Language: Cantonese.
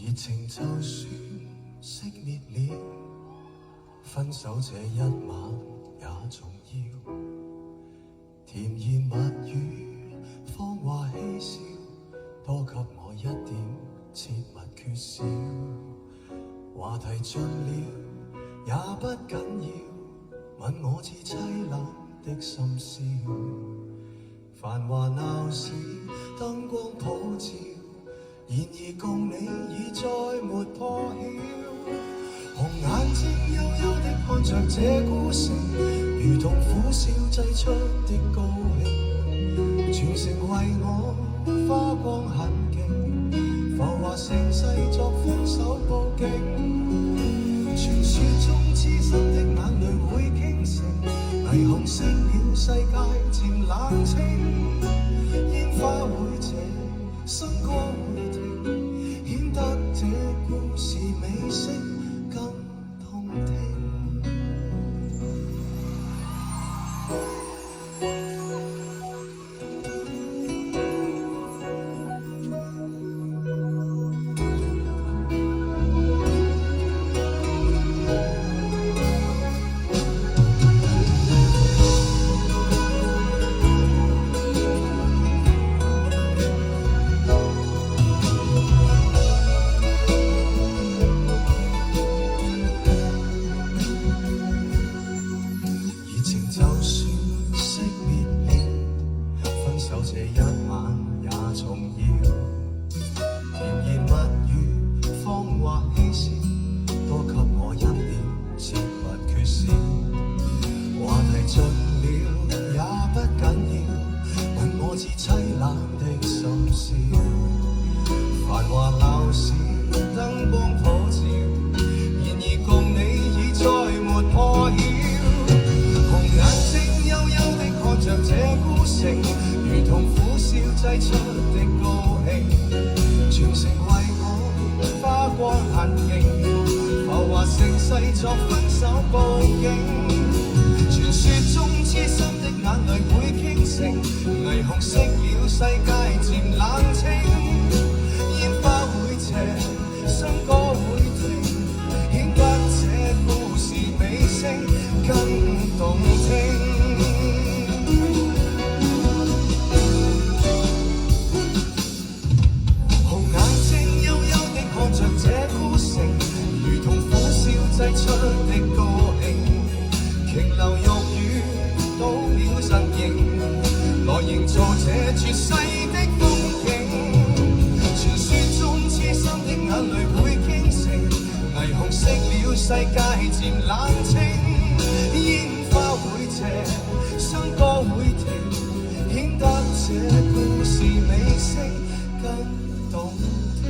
熱情就算熄滅了，分手這一晚也重要。甜言蜜語，謊話嬉笑，多給我一點切勿缺少。話題盡了也不緊要，問我似凄冷的深宵。繁華鬧市燈光普照，然而共你已再沒破曉。紅眼睛幽幽的看着這孤城，如同苦笑製出的高興，全城為我花光很勁，浮華盛世作分手報警。傳說中痴心的眼淚會傾城，霓虹熄了世界漸冷清，煙花會謝，笙歌會停，顯得這故事尾聲更動聽。這一晚也重要，甜言蜜語，謊話嬉笑，多給我一點切勿缺少。話題盡了也不緊要，問我似凄冷的深宵。繁華鬧市燈光普照，然而共你已再沒破曉。紅眼睛幽幽的看着這孤城，如同苦笑製出的高興，全城為我花光很勁，浮華盛世作分手報警。傳說中痴心的眼淚會傾城，霓虹熄了世界漸冷清，煙花會謝，笙歌會停，顯得這故事尾聲更動聽。製出的高興，瓊樓玉宇倒了陣營，來營造這絕世的風景。傳說中痴心的眼淚會傾城，霓虹熄了世界漸冷清，煙花會謝，笙歌會停，顯得這故事尾聲更動聽。